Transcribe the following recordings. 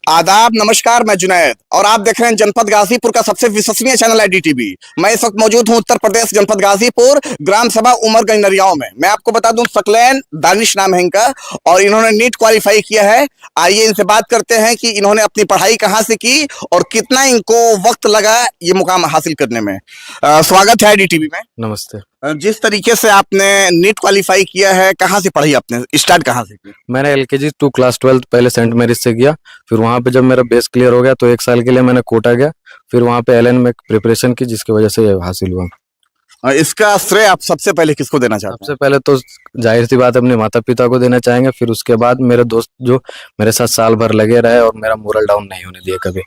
आदाब, नमस्कार। मैं जुनैद और आप देख रहे हैं जनपद गाजीपुर का सबसे विश्वसनीय चैनल है DTV। मैं इस वक्त मौजूद हूं उत्तर प्रदेश जनपद गाजीपुर ग्राम सभा उमरगंज नरियाओं में। मैं आपको बता दूं, सकलैन दानिश नाम है इनका और इन्होंने नीट क्वालिफाई किया है। आइए इनसे बात करते हैं कि इन्होंने अपनी पढ़ाई कहां से की और कितना इनको वक्त लगा ये मुकाम हासिल करने में। स्वागत है DTV में। नमस्ते। जिस तरीके से आपने नीट क्वालिफाई किया है, कहाँ से पढ़ी आपने, स्टार्ट कहाँ से की? मैंने LKG टू क्लास 12 पहले सेंट मैरिज से किया। फिर वहाँ पे जब मेरा बेस क्लियर हो गया तो 1 साल के लिए मैंने कोटा गया। फिर वहाँ पे LN में प्रिपरेशन की, जिसकी वजह से ये हासिल हुआ। इसका श्रेय आप सबसे पहले किसको देना चाहते हैं? सबसे पहले तो जाहिर सी बात अपने माता पिता को देना चाहेंगे। फिर उसके बाद मेरे दोस्त जो मेरे साथ साल भर लगे रहे और मेरा मोरल डाउन नहीं होने दिए कभी।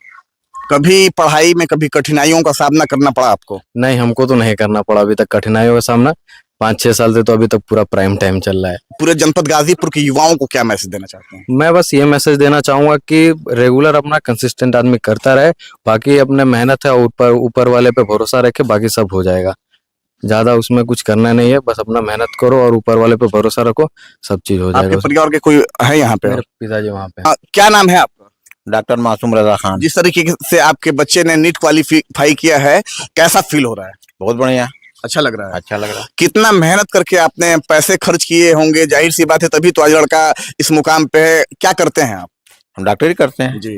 कभी पढ़ाई में कभी कठिनाइयों का सामना करना पड़ा आपको? नहीं, हमको तो नहीं करना पड़ा अभी तक कठिनाइयों का सामना। 5-6 साल से तो अभी तक पूरा प्राइम टाइम चल रहा है। पूरे जनपद गाजीपुर के युवाओं को क्या मैसेज देना चाहते हैं? मैं बस ये मैसेज देना चाहूंगा कि रेगुलर अपना कंसिस्टेंट आदमी करता रहे। बाकी अपने मेहनत है और ऊपर वाले पे भरोसा रखे, बाकी सब हो जाएगा। ज्यादा उसमें कुछ करना नहीं है, बस अपना मेहनत करो और ऊपर वाले पे भरोसा रखो, सब चीज हो जाएगा। आपके परिवार के कोई है यहाँ पे? मेरे पिताजी वहाँ पे। क्या नाम है आपका? डॉक्टर मासूम रजा खान। जिस तरीके से आपके बच्चे ने नीट क्वालिफाई किया है, कैसा फील हो रहा है? बहुत बढ़िया, अच्छा लग रहा है। अच्छा लग रहा है। कितना मेहनत करके आपने पैसे खर्च किए होंगे, जाहिर सी बात है तभी तो आज लड़का इस मुकाम पे है। क्या करते हैं आप? हम डॉक्टरी करते हैं जी।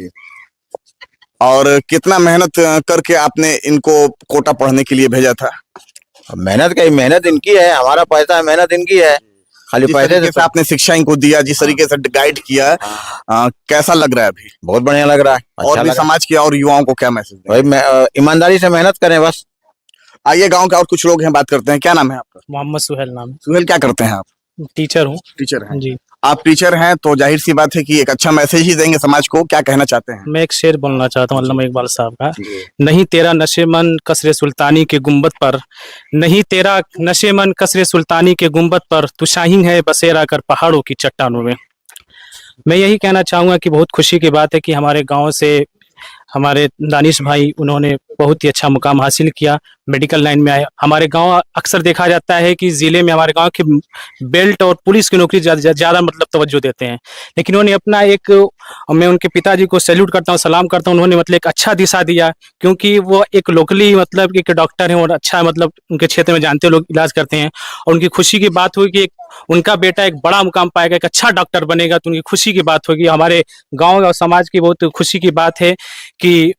और कितना मेहनत करके आपने इनको कोटा पढ़ने के लिए भेजा था? मेहनत इनकी है, हमारा पैसा है, मेहनत इनकी है। खाली जिस पैसे तरीके से आपने शिक्षा इनको दिया, जिस तरीके से गाइड किया, कैसा लग रहा है अभी? बहुत बढ़िया लग रहा है। अच्छा और भी समाज के और युवाओं को क्या मैसेज दें? भाई ईमानदारी से मेहनत करें बस। आइए गांव के और कुछ लोग हैं, बात करते हैं। क्या नाम है आपका? मोहम्मद सुहेल नाम है। सुहेल, क्या करते हैं आप? टीचर हूँ। टीचर हैं जी। आप टीचर हैं तो जाहिर सी बात है कि एक अच्छा मैसेज ही देंगे समाज को। क्या कहना चाहते हैं? मैं एक शेर बोलना चाहता हूँ अल्लामा इकबाल साहब का। नहीं तेरा नशेमन कसरे सुल्तानी के गुंबद पर, नहीं तेरा नशेमन कसरे सुल्तानी के गुंबद पर, तू शाहीन है बसेरा कर पहाड़ों की चट्टानों में। मैं यही कहना चाहूँगा कि बहुत खुशी की बात है कि हमारे गाँव से हमारे दानिश भाई, उन्होंने बहुत ही अच्छा मुकाम हासिल किया, मेडिकल लाइन में आए। हमारे गांव अक्सर देखा जाता है कि ज़िले में हमारे गांव के बेल्ट और पुलिस की नौकरी ज़्यादा मतलब तवज्जो देते हैं, लेकिन उन्होंने अपना एक, मैं उनके पिताजी को सैल्यूट करता हूँ, सलाम करता हूँ। उन्होंने मतलब एक अच्छा दिशा दिया, क्योंकि वो एक लोकली मतलब एक डॉक्टर हैं और अच्छा मतलब उनके क्षेत्र में जानते लोग इलाज करते हैं। और उनकी खुशी की बात हुई कि उनका बेटा एक बड़ा मुकाम पाएगा, एक अच्छा डॉक्टर बनेगा, तो उनकी खुशी की बात होगी। हमारे गाँव और समाज की बहुत खुशी की बात है कि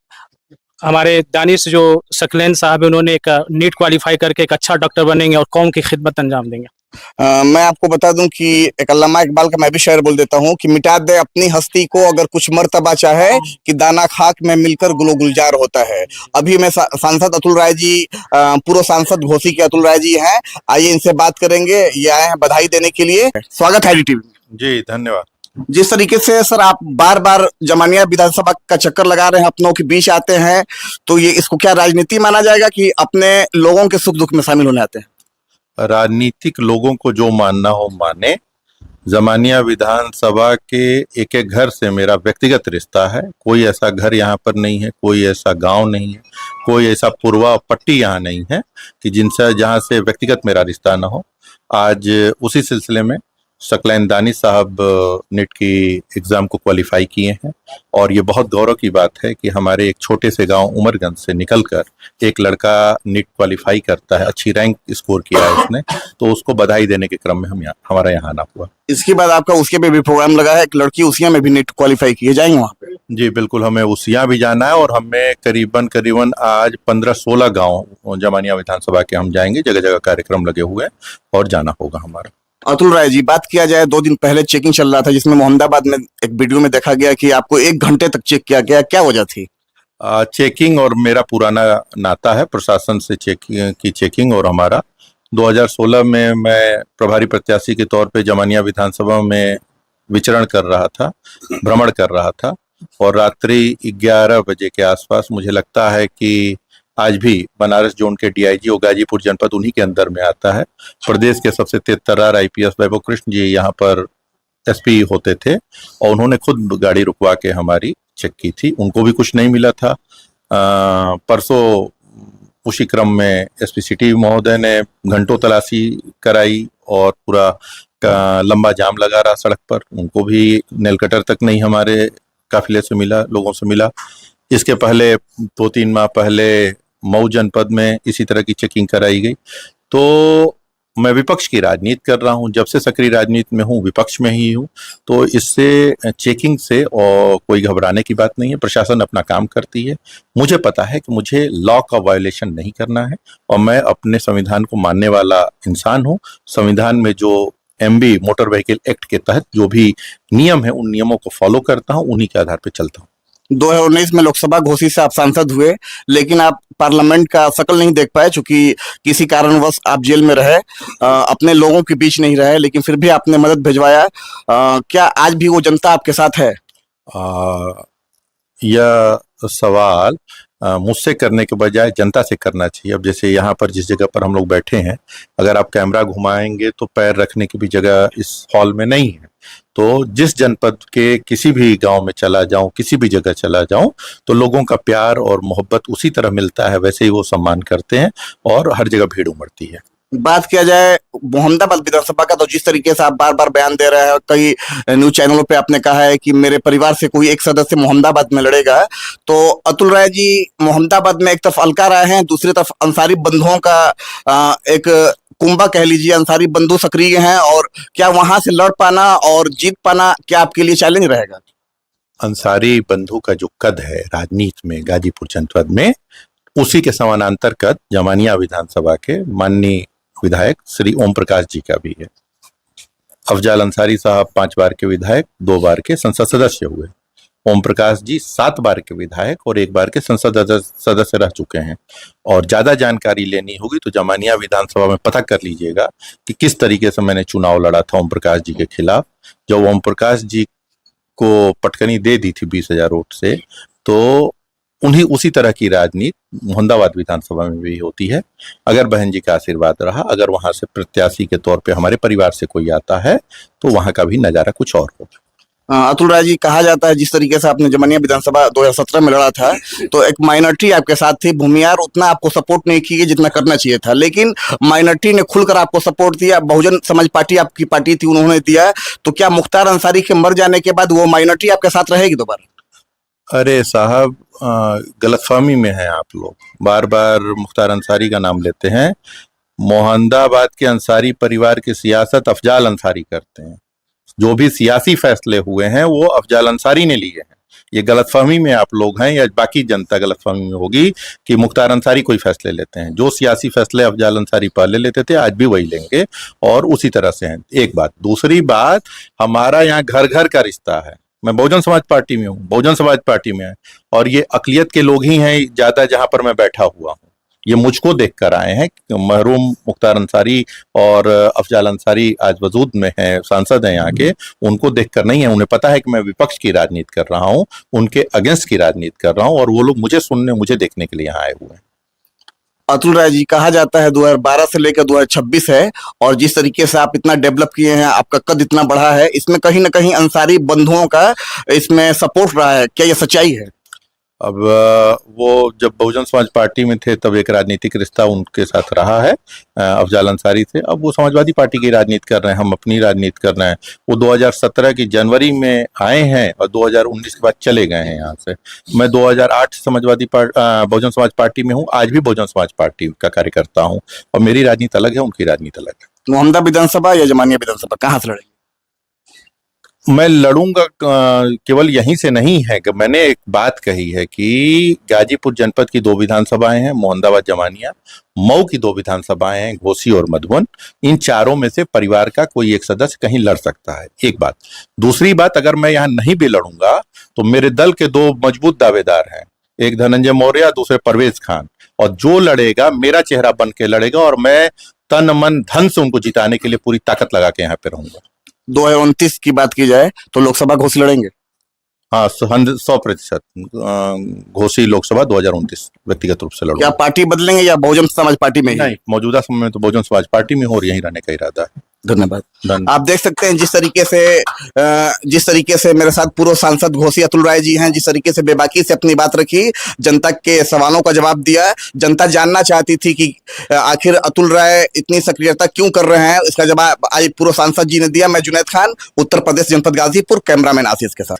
हमारे दानिश जो सकलैन साहब है, उन्होंने एक नीट क्वालिफाई करके एक अच्छा डॉक्टर बनेंगे और कौम की खिदमत अंजाम देंगे। मैं आपको बता दूं कि एक अल्लामा इकबाल का मैं भी शेर बोल देता हूं कि मिटा दे अपनी हस्ती को अगर कुछ मर्तबा चाहे, कि दाना खाक में मिलकर गुलो गुलजार होता है। अभी मैं सांसद अतुल राय जी, पूर्व सांसद घोसी के अतुल राय जी हैं। आइए इनसे बात करेंगे। ये आए हैं बधाई देने के लिए। स्वागत है DTV। जी धन्यवाद। जिस तरीके से सर आप बार बार जमानिया विधानसभा का चक्कर लगा रहे हैं, अपनों के बीच आते हैं, तो ये इसको क्या राजनीति माना जाएगा कि अपने लोगों के सुख दुख में शामिल होने आते हैं? राजनीतिक लोगों को जो मानना हो माने। जमानिया विधानसभा के एक एक घर से मेरा व्यक्तिगत रिश्ता है। कोई ऐसा घर यहाँ पर नहीं है, कोई ऐसा गांव नहीं है, कोई ऐसा पूर्वा पट्टी यहाँ नहीं है कि जिनसे जहाँ से व्यक्तिगत मेरा रिश्ता ना हो। आज उसी सिलसिले में सकलैन दानिश साहब नीट की एग्ज़ाम को क्वालिफाई किए हैं और ये बहुत गौरव की बात है कि हमारे एक छोटे से गांव उमरगंज से निकलकर एक लड़का नीट क्वालिफाई करता है, अच्छी रैंक स्कोर किया है उसने, तो उसको बधाई देने के क्रम में हमारा यहाँ आना हुआ। इसके बाद आपका उसके पे भी प्रोग्राम लगा है, एक लड़की उसिया में भी नीट क्वालिफाई किए जाएंगे वहाँ पे? जी बिल्कुल, हमें उसिया भी जाना है और हमें करीबन आज 15-16 गाँव जमानिया विधानसभा के हम जाएंगे। जगह जगह कार्यक्रम लगे हुए हैं और जाना होगा हमारा। अतुल राय जी, बात किया जाए, 2 दिन पहले चेकिंग चल रहा था जिसमें मोहम्मदाबाद में एक वीडियो में देखा गया कि आपको 1 घंटे तक चेक किया गया। क्या वजह थी? चेकिंग और मेरा पुराना नाता है प्रशासन से चेकिंग और हमारा 2016 में मैं प्रभारी प्रत्याशी के तौर पे जमानिया विधानसभा में विचरण कर रहा था, भ्रमण कर रहा था और रात्रि 11 बजे के आसपास मुझे लगता है कि आज भी बनारस जोन के DIG और गाजीपुर जनपद उन्हीं के अंदर में आता है। प्रदेश के सबसे तेज-तर्रार IPS वैभव कृष्ण जी यहाँ पर SP होते थे और उन्होंने खुद गाड़ी रुकवा के हमारी चेक की थी। उनको भी कुछ नहीं मिला था। परसों उसी क्रम में एसपी सिटी महोदय ने घंटों तलाशी कराई और पूरा का लंबा जाम लगा रहा सड़क पर। उनको भी नेल कटर तक नहीं हमारे काफिले से मिला, लोगों से मिला। इसके पहले 2-3 माह पहले मऊ जनपद में इसी तरह की चेकिंग कराई गई। तो मैं विपक्ष की राजनीति कर रहा हूं, जब से सक्रिय राजनीति में हूं विपक्ष में ही हूं, तो इससे चेकिंग से और कोई घबराने की बात नहीं है। प्रशासन अपना काम करती है। मुझे पता है कि मुझे लॉ का वायलेशन नहीं करना है और मैं अपने संविधान को मानने वाला इंसान हूं। संविधान में जो एमबी मोटर व्हीकल एक्ट के तहत जो भी नियम है उन नियमों को फॉलो करता हूं, उन्हीं के आधार पर चलता हूं। 2019 में लोकसभा घोषित से आप सांसद हुए, लेकिन आप पार्लियामेंट का शकल नहीं देख पाए क्योंकि किसी कारणवश आप जेल में रहे, अपने लोगों के बीच नहीं रहे, लेकिन फिर भी आपने मदद भिजवाया। क्या आज भी वो जनता आपके साथ है? यह सवाल मुझसे करने के बजाय जनता से करना चाहिए। अब जैसे यहाँ पर जिस जगह पर हम लोग बैठे हैं, अगर आप कैमरा घुमाएंगे तो पैर रखने की भी जगह इस हॉल में नहीं है। तो जिस जनपद के किसी भी गांव में चला जाऊं, किसी भी जगह चला जाऊं, तो लोगों का प्यार और मोहब्बत उसी तरह मिलता है, वैसे ही वो सम्मान करते हैं और हर जगह भीड़ उमड़ती है। बात किया जाए मोहम्मदाबाद विधानसभा का, तो जिस तरीके से आप बार बार बयान दे रहे हैं, कई न्यूज चैनलों पे आपने कहा है कि मेरे परिवार से कोई एक सदस्य मोहम्मदाबाद में लड़ेगा, तो अतुल राय जी मोहम्मदाबाद में एक तरफ अलका राय हैं, दूसरी तरफ अंसारी बंधुओं का एक कुंभा कह लीजिए, अंसारी बंधु सक्रिय हैं, और क्या वहां से लड़ पाना और जीत पाना क्या आपके लिए चैलेंज रहेगा? अंसारी बंधु का जो कद है राजनीति में गाजीपुर जनपद में, उसी के समानांतर कद जमानिया विधानसभा के माननीय विधायक श्री ओम प्रकाश जी का भी है। अफजाल अंसारी साहब 5 बार के विधायक, 2 बार के संसद सदस्य हुए। ओम प्रकाश जी 7 बार के विधायक और 1 बार के संसद सदस्य रह चुके हैं। और ज्यादा जानकारी लेनी होगी तो जमानिया विधानसभा में पता कर लीजिएगा कि किस तरीके से मैंने चुनाव लड़ा था ओम प्रकाश जी के खिलाफ। जब ओम प्रकाश जी को पटकनी दे दी थी 20,000 वोट से, तो उसी तरह की राजनीति मोहम्मदाबाद विधानसभा में भी होती है। अगर बहन जी का आशीर्वाद रहा, अगर वहां से प्रत्याशी के तौर पे हमारे परिवार से कोई आता है, तो वहां का भी नजारा कुछ और होगा। अतुल राय जी, कहा जाता है जिस तरीके से आपने जमानिया विधानसभा 2017 में लड़ा था, तो एक माइनॉरिटी आपके साथ थी, भूमियार उतना आपको सपोर्ट नहीं की जितना करना चाहिए था, लेकिन माइनॉरिटी ने खुलकर आपको सपोर्ट दिया। बहुजन समाज पार्टी आपकी पार्टी थी, उन्होंने दिया। तो क्या मुख्तार अंसारी के मर जाने के बाद वो माइनॉरिटी आपके साथ रहेगी दोबारा? अरे साहब, गलतफहमी में हैं आप लोग। बार बार मुख्तार अंसारी का नाम लेते हैं। मोहम्मदाबाद के अंसारी परिवार की सियासत अफजाल अंसारी करते हैं। जो भी सियासी फैसले हुए हैं वो अफजाल अंसारी ने लिए हैं। ये गलतफहमी में आप लोग हैं, या बाकी जनता गलतफहमी में होगी कि मुख्तार अंसारी कोई फैसले लेते हैं। जो सियासी फैसले अफजाल अंसारी पहले लेते थे, आज भी वही लेंगे और उसी तरह से हैं। एक बात। दूसरी बात, हमारा यहाँ घर घर का रिश्ता है। मैं बहुजन समाज पार्टी में हूँ, बहुजन समाज पार्टी में है, और ये अकलियत के लोग ही हैं ज्यादा जहां पर मैं बैठा हुआ हूँ। ये मुझको देख कर आए हैं। मरहूम मुख्तार अंसारी और अफजाल अंसारी आज वजूद में हैं, सांसद हैं यहाँ के, उनको देख कर नहीं है। उन्हें पता है कि मैं विपक्ष की राजनीति कर रहा हूँ, उनके अगेंस्ट की राजनीति कर रहा हूँ, और वो लोग मुझे सुनने, मुझे देखने के लिए यहाँ आए हुए हैं। अतुल राय जी, कहा जाता है 2012 से लेकर 2026 है, और जिस तरीके से आप इतना डेवलप किए हैं, आपका कद इतना बढ़ा है, इसमें कहीं ना कहीं अंसारी बंधुओं का इसमें सपोर्ट रहा है, क्या ये सच्चाई है? अब वो जब बहुजन समाज पार्टी में थे तब एक राजनीतिक रिश्ता उनके साथ रहा है अफजाल अंसारी से। अब वो समाजवादी पार्टी की राजनीति कर रहे हैं, हम अपनी राजनीति कर रहे हैं। वो 2017 की जनवरी में आए हैं और 2019 के बाद चले गए हैं यहाँ से। मैं 2008 समाजवादी बहुजन समाज पार्टी में हूँ, आज भी बहुजन समाज पार्टी का कार्यकर्ता हूँ, और मेरी राजनीति अलग है, उनकी राजनीति अलग है। मोहम्मदाबाद विधानसभा या जमानिया विधानसभा, कहाँ से लड़ेंगे? मैं लड़ूंगा केवल यहीं से नहीं है कि मैंने एक बात कही है कि गाजीपुर जनपद की 2 विधानसभाएं हैं, मोहम्मदाबाद जमानिया। मऊ की 2 विधानसभाएं हैं, घोसी और मधुबन। इन चारों में से परिवार का कोई एक सदस्य कहीं लड़ सकता है, एक बात। दूसरी बात, अगर मैं यहाँ नहीं भी लड़ूंगा तो मेरे दल के 2 मजबूत दावेदार हैं, एक धनंजय मौर्य, दूसरे परवेज खान, और जो लड़ेगा मेरा चेहरा बन के लड़ेगा, और मैं तन मन धन से उनको जिताने के लिए पूरी ताकत लगा के यहाँ पे रहूंगा। 2029 की बात की जाए तो लोकसभा घोषित लड़ेंगे? हाँ, 100% घोसी लोकसभा 2029 व्यक्तिगत रूप से लड़ूंगा। क्या पार्टी बदलेंगे या बहुजन समाज पार्टी में ही? नहीं, मौजूदा समय में तो बहुजन समाज पार्टी में हो और यहीं रहने का इरादा है। धन्यवाद। धन्यवाद। आप देख सकते हैं जिस तरीके से मेरे साथ पूर्व सांसद घोसी अतुल राय जी हैं, जिस तरीके से बेबाकी से अपनी बात रखी, जनता के सवालों का जवाब दिया। जनता जानना चाहती थी कि आखिर अतुल राय इतनी सक्रियता क्यों कर रहे हैं, इसका जवाब आज पूर्व सांसद जी ने दिया। मैं जुनैद खान, उत्तर प्रदेश जनपद गाजीपुर, कैमरामैन आशीष के साथ।